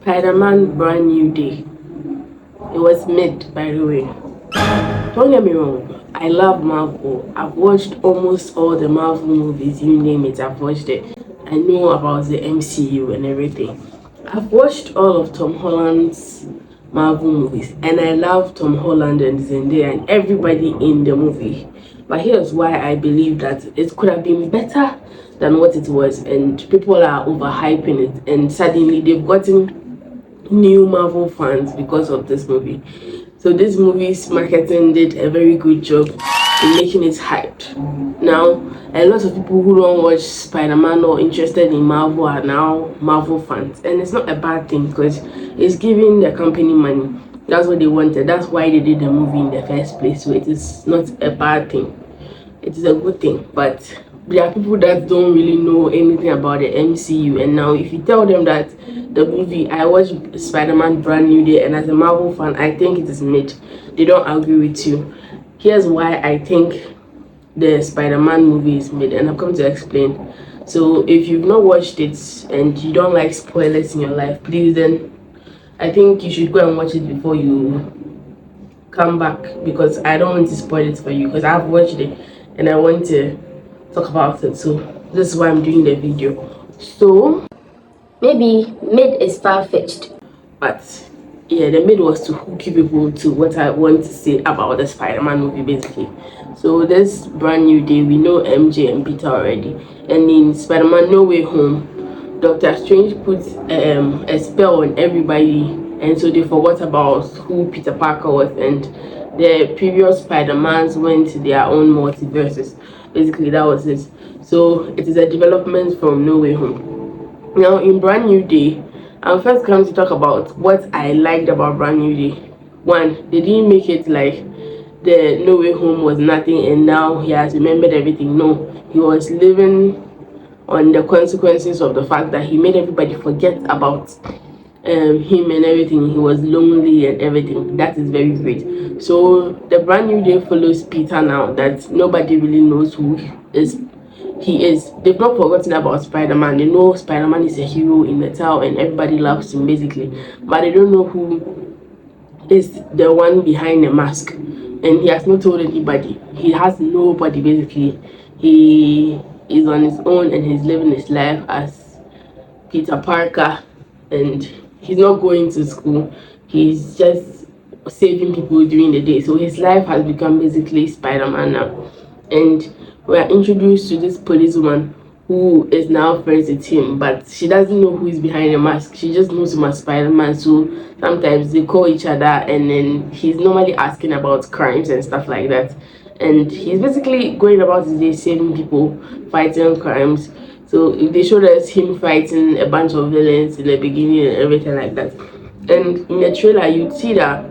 Spider-Man Brand New Day. It was mid, by the way. Don't get me wrong, I love Marvel. I've watched almost all the Marvel movies, you name it, I've watched it. I know about the MCU and everything. I've watched all of Tom Holland's Marvel movies, and I love Tom Holland and Zendaya and everybody in the movie. But here's why I believe that it could have been better than what it was, and people are overhyping it, and suddenly they've gotten new Marvel fans because of this movie. So this movie's marketing did a very good job in making it hyped. Now, a lot of people who don't watch Spider-Man or interested in Marvel are now Marvel fans. And it's not a bad thing because it's giving the company money. That's what they wanted. That's why they did the movie in the first place. So it is not a bad thing. It is a good thing. But there are people that don't really know anything about the MCU, and now if you tell them that the movie, I watched Spider-Man Brand New Day, and as a Marvel fan I think it is mid, they don't agree with you. Here's why I think the Spider-Man movie is mid, and I'm going to explain. So if you've not watched it and you don't like spoilers in your life, please, then I think you should go and watch it before you come back, because I don't want to spoil it for you, because I've watched it and I want to talk about it. So this is why I'm doing the video. So maybe mid is far-fetched, but yeah, the mid was to hook you people to what I want to say about the Spider-Man movie, basically. So this Brand New Day, we know MJ and Peter already, and in Spider-Man No Way Home, Doctor Strange put a spell on everybody, and so they forgot about who Peter Parker was, and the previous Spider-Mans went to their own multiverses. Basically, that was it. So it is a development from No Way Home. Now in Brand New Day, I'm first going to talk about what I liked about Brand New Day. One, they didn't make it like the No Way Home was nothing and now he has remembered everything. No, he was living on the consequences of the fact that he made everybody forget about him and everything. He was lonely and everything. That is very great. So the Brand New Day follows Peter now that nobody really knows who he is. They've not forgotten about Spider-Man. They know Spider-Man is a hero in the town and everybody loves him basically, but they don't know who is the one behind the mask, and he has not told anybody. He has nobody basically. He is on his own and he's living his life as Peter Parker, and he's not going to school. He's just saving people during the day. So his life has become basically Spider-Man now. And we are introduced to this policewoman who is now friends with him, but she doesn't know who is behind the mask. She just knows him as Spider-Man. So sometimes they call each other, and then he's normally asking about crimes and stuff like that. And he's basically going about his day saving people, fighting crimes. So they showed us him fighting a bunch of villains in the beginning and everything like that. And in the trailer, you'd see that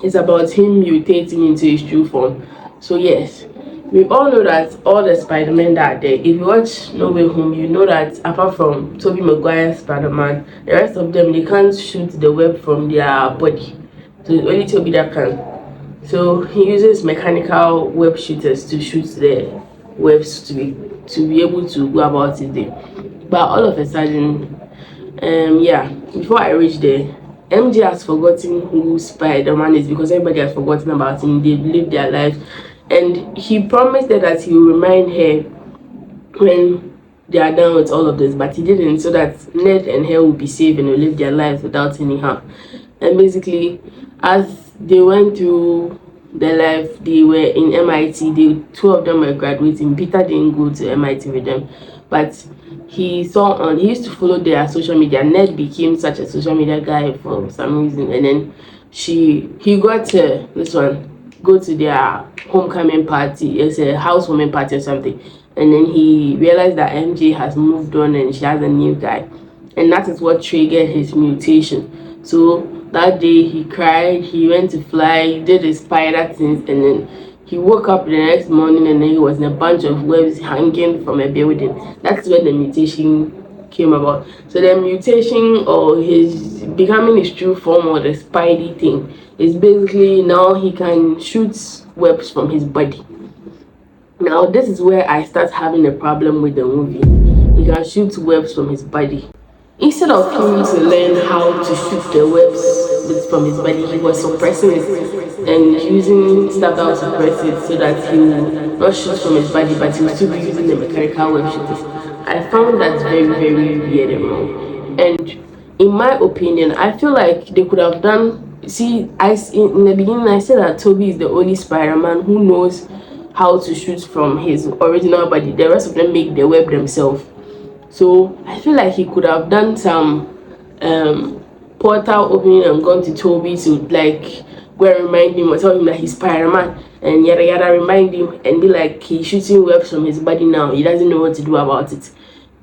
it's about him mutating into his true form. So yes, we all know that all the Spider-Men that are there, if you watch No Way Home, you know that apart from Tobey Maguire's Spider-Man, the rest of them, they can't shoot the web from their body. So it's only Tobey that can. So he uses mechanical web shooters to shoot the webs to be able to go about his day. But all of a sudden, yeah, before I reach there, MJ has forgotten who Spider-Man is because everybody has forgotten about him. They've lived their lives, and he promised her that he will remind her when they are done with all of this, but he didn't, so that Ned and her will be safe and will live their lives without any harm. And basically, as they went through their life, they were in MIT. Two of them were graduating. Peter didn't go to MIT with them, but he used to follow their social media. Ned became such a social media guy for some reason, and then he got to this one go to their homecoming party. It's a housewarming party or something, and then he realized that MJ has moved on and she has a new guy, and that is what triggered his mutation. So that day he cried, he went to fly, he did his spider things, and then he woke up the next morning and then he was in a bunch of webs hanging from a building. That's when the mutation came about. So the mutation, or his becoming his true form, or the Spidey thing, is basically now he can shoot webs from his body. Now this is where I start having a problem with the movie. He can shoot webs from his body. Instead of him to learn how to shoot the webs from his body, he was suppressing it and using stuff that was suppress it so that he will not shoot from his body, but he will still be using the mechanical web shooters. I found that very, very weird and wrong. And in my opinion, I feel like they could have done. See, in the beginning I said that Toby is the only Spider-Man who knows how to shoot from his original body. The rest of them make the web themselves. So I feel like he could have done some portal opening and gone to Toby to like go and remind him or tell him that he's Spider-Man and yada yada, remind him and be like he's shooting webs from his body now. He doesn't know what to do about it.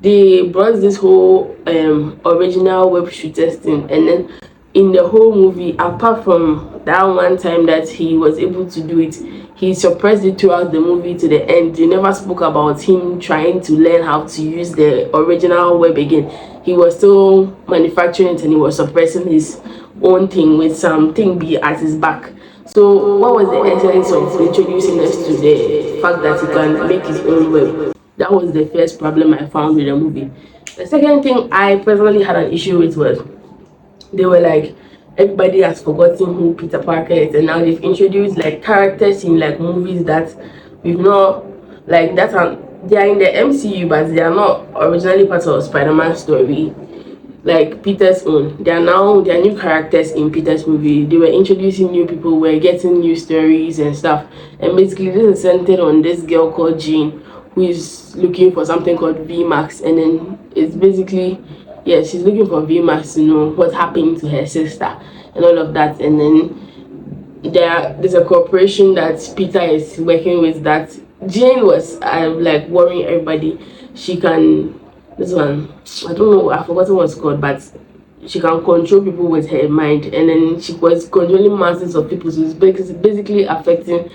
They brought this whole original web shooters thing, and then in the whole movie, apart from that one time that he was able to do it, he suppressed it throughout the movie to the end. They never spoke about him trying to learn how to use the original web again. He was still manufacturing it and he was suppressing his own thing with something be at his back. So what was the essence of introducing us to the fact that he can make his own web? That was the first problem I found with the movie. The second thing I personally had an issue with was they were like, everybody has forgotten who Peter Parker is, and now they've introduced like characters in like movies that we've not like that are they are in the MCU but they are not originally part of Spider-Man story. Like Peter's own. They are new characters in Peter's movie. They were introducing new people, we're getting new stories and stuff. And basically this is centered on this girl called Jean who is looking for something called VMAX, and then it's basically she's looking for VMAX to know what's happening to her sister and all of that. And then there's a corporation that Peter is working with that Jane was like worrying everybody. She can this one I don't know, I've forgotten what it's called, but she can control people with her mind, and then she was controlling masses of people, so it's basically affecting,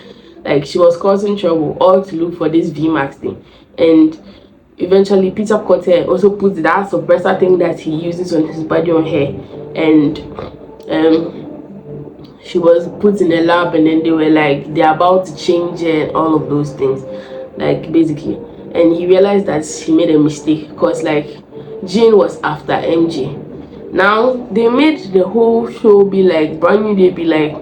like she was causing trouble all to look for this VMAX thing. And eventually Peter caught her, also put that suppressor thing that he uses on his body on her, and she was put in a lab, and then they were like they're about to change her and all of those things, like basically. And he realized that he made a mistake because like Jane was after MJ. Now they made the whole show be like brand new day, be like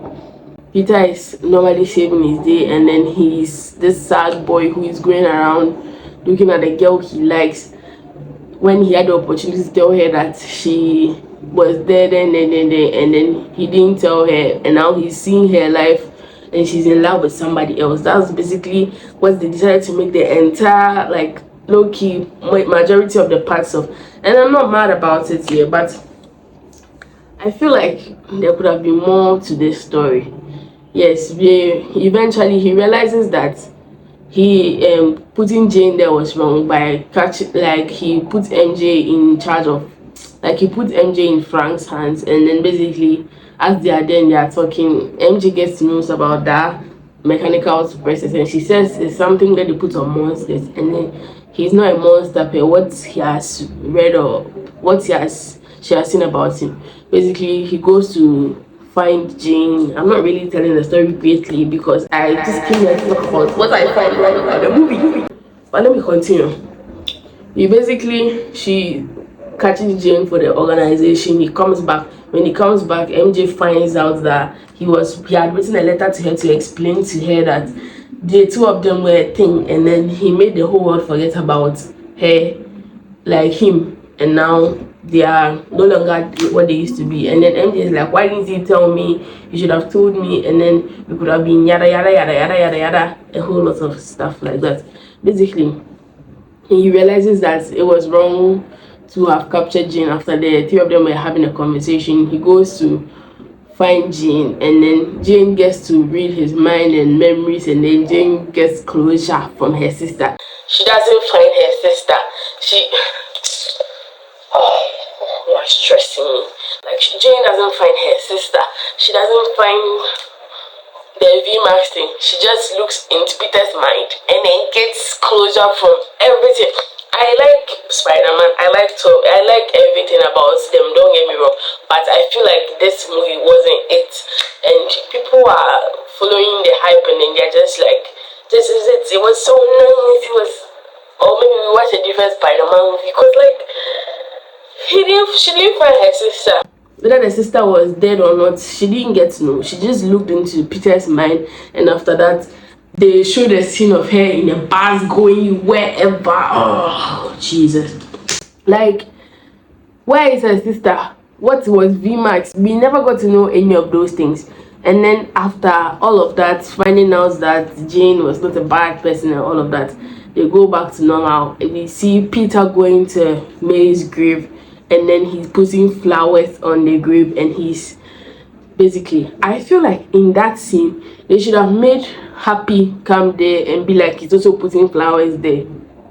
Peter is normally saving his day, and then he's this sad boy who is going around looking at the girl he likes, when he had the opportunity to tell her that she was dead and then he didn't tell her, and now he's seeing her life and she's in love with somebody else. That's basically what they decided to make the entire like low-key majority of the parts of. And I'm not mad about it here, but I feel like there could have been more to this story. Yes, eventually he realizes that he putting Jane there was wrong by like he put MJ in charge of, like he put MJ in Frank's hands, and then basically as they are there and they are talking, MJ gets news about that mechanical suppressors, and she says it's something that they put on monsters, and then he's not a monster per what he has read or what she has seen about him. Basically he goes to find Jane. I'm not really telling the story greatly because I just came here to talk about what I find wrong about the movie. But let me continue. She catches Jane for the organization. He comes back. When he comes back, MJ finds out that he had written a letter to her to explain to her that the two of them were a thing, and then he made the whole world forget about her, like him, and now they are no longer what they used to be. And then MJ is like, why didn't you tell me? You should have told me, and then we could have been yada yada yada yada yada yada, a whole lot of stuff like that. Basically he realizes that it was wrong to have captured Jane. After the three of them were having a conversation, he goes to find Jane, and then Jane gets to read his mind and memories, and then Jane gets closure from her sister. She doesn't find her sister. You are stressing me. Like Jane doesn't find her sister. She doesn't find the VMAX thing. She just looks into Peter's mind and then gets closure from everything. I like Spider-Man. I like everything about them. Don't get me wrong, but I feel like this movie wasn't it, and people are following the hype, and then they're just like, "This is it." It was so nice. It was, or maybe we watch a different Spider-Man movie because like she didn't find her sister. whether the sister was dead or not, she didn't get to know. She just looked into Peter's mind, and after that, they showed a scene of her in a bus going wherever. Oh, Jesus. Like, where is her sister? What was VMAX? We never got to know any of those things. And then after all of that, finding out that Jane was not a bad person and all of that, they go back to normal. And we see Peter going to May's grave, and then he's putting flowers on the grave, and he's basically, I feel like in that scene they should have made Happy come there and be like, he's also putting flowers there.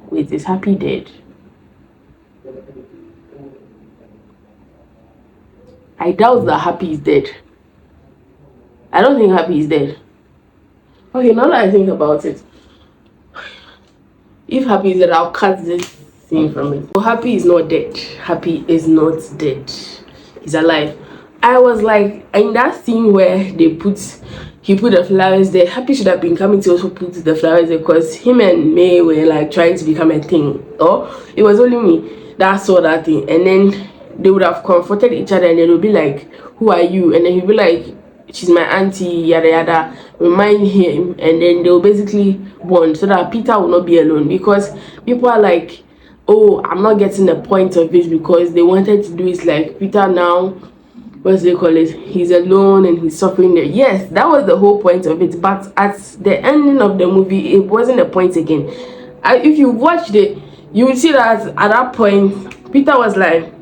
Wait, is Happy dead? I doubt that Happy is dead. I don't think Happy is dead. Okay, now that I think about it, if Happy is dead, I'll cut this scene from it. So Happy is not dead. Happy is not dead. He's alive. I was like, in that scene where he put the flowers there, Happy should have been coming to also put the flowers there, because him and May were like trying to become a thing. Or it was only me that saw that thing, and then they would have confronted each other, and they would be like, who are you? And then he'd be like, she's my auntie, yada yada, remind him, and then they'll basically bond so that Peter will not be alone. Because people are like, oh, I'm not getting the point of it, because they wanted to do it like Peter now, what's they call it, he's alone and he's suffering there. Yes, that was the whole point of it, but at the ending of the movie, it wasn't a point again. If you watched it, you will see that at that point, Peter was like,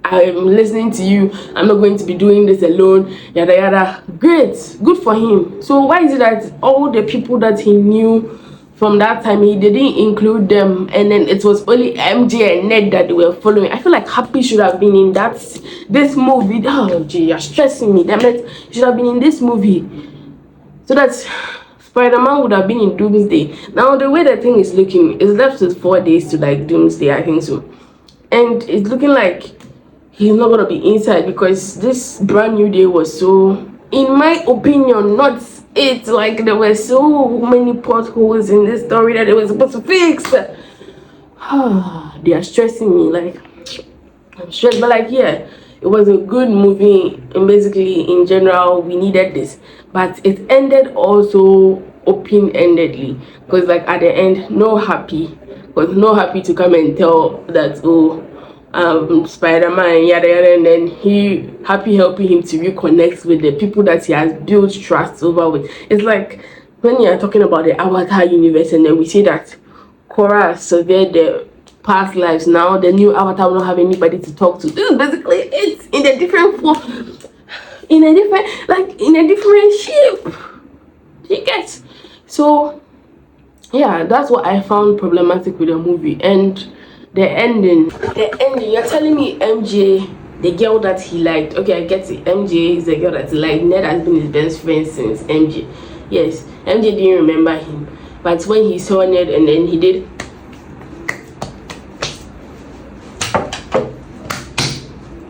I'm listening to you, I'm not going to be doing this alone, yada yada. Great, good for him. So why is it that all the people that he knew from that time, he didn't include them, and then it was only MJ and Ned that they were following? I feel like Happy should have been in this movie. Oh gee, you're stressing me, damn it. He should have been in this movie, so that Spider-Man would have been in Doomsday. Now the way the thing is looking, it's left with 4 days to like Doomsday, I think so, and it's looking like he's not gonna be inside, because this brand new day was so, in my opinion, not it. Like, there were so many potholes in this story that they were supposed to fix. They are stressing me. Like, I'm stressed, but like, yeah, it was a good movie, and basically in general we needed this, but it ended also open-endedly, because like at the end, no Happy to come and tell that, oh, Spider-Man, yada yada, and then Happy helping him to reconnect with the people that he has built trust over with. It's like when you are talking about the Avatar universe, and then we see that Korra has surveyed the past lives. Now the new Avatar will not have anybody to talk to. This is basically it in a different form, in a different shape. You get? So yeah, that's what I found problematic with the movie. And the ending, you're telling me MJ, the girl that he liked, okay, I get it, MJ is the girl that he liked, Ned has been his best friend since MJ. Yes, MJ didn't remember him, but when he saw Ned and then he did,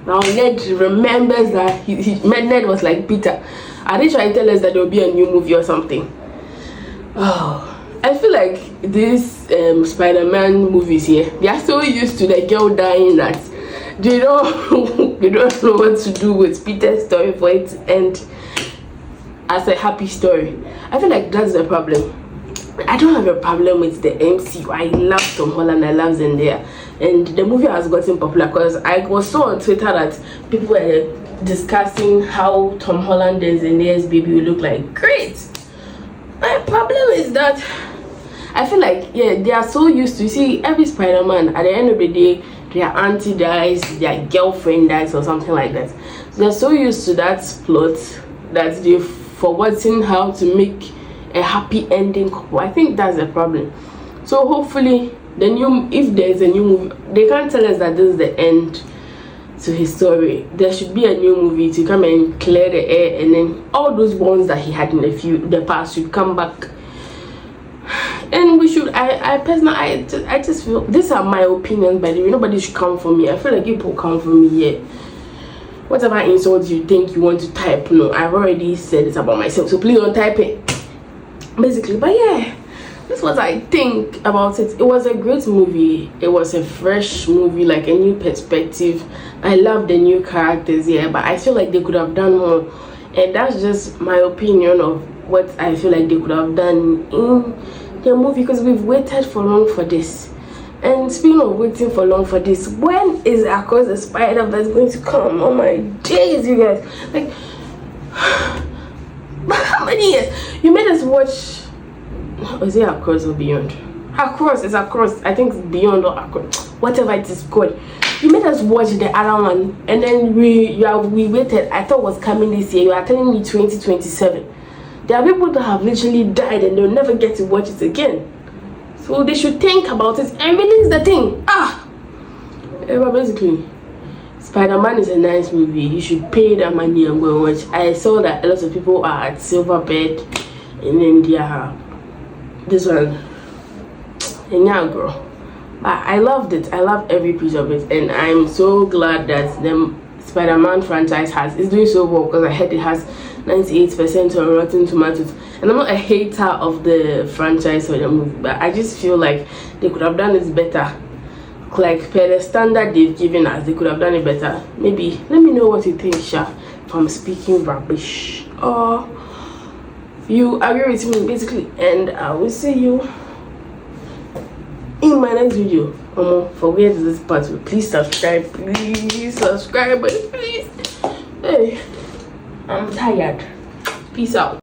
now Ned remembers that Ned was like, Peter, are they trying to tell us that there will be a new movie or something? Oh, I feel like these Spider-Man movies here, they are so used to the girl dying that they don't know what to do with Peter's story for it to end as a happy story. I feel like that's the problem. I don't have a problem with the MCU. I love Tom Holland, I love Zendaya, and the movie has gotten popular because I was saw on Twitter that people were discussing how Tom Holland and Zendaya's baby will look like. Great. My problem is that I feel like, yeah, they are so used to, you see, every Spider-Man, at the end of the day, their auntie dies, their girlfriend dies, or something like that. So they're so used to that plot that they've forgotten how to make a happy ending couple. I think that's the problem. So hopefully, if there's a new movie, they can't tell us that this is the end to his story. There should be a new movie to come and clear the air, and then all those bonds that he had in the past should come back. And we should, I personally, I just feel, these are my opinions, by the way, nobody should come for me. I feel like people come for me here. Whatever insult you think you want to type, no, I've already said it about myself, so please don't type it, basically. But yeah, This is what I think about it. It was a great movie. It was a fresh movie, like a new perspective. I love the new characters here, but I feel like they could have done more. And that's just my opinion of what I feel like they could have done in the movie, because we've waited for long for this. And speaking of waiting for long for this, when is Across the Spider-Verse going to come? Oh my days, you guys. Like, how many years? You made us watch. Is it Across or Beyond? Across, it's Across. I think it's Beyond or Across. Whatever it is called. You made us watch the other one, and then we waited. I thought it was coming this year. You are telling me 2027. There are people that have literally died and they'll never get to watch it again. So they should think about it and release the thing. But basically, Spider-Man is a nice movie. You should pay that money and go and watch. I saw that a lot of people are at Silverbird in India. This one, and yeah, girl. But I loved it. I loved every piece of it, and I'm so glad that the Spider-Man franchise is doing so well, because I heard it has 98% on Rotten Tomatoes. And I'm not a hater of the franchise or the movie, but I just feel like they could have done it better. Like, per the standard they've given us, they could have done it better. Maybe let me know what you think, Sha, if I'm speaking rubbish or you agree with me, basically. And I will see you in my next video. Forget this part. Please subscribe, please. Hey, I'm tired. Peace out.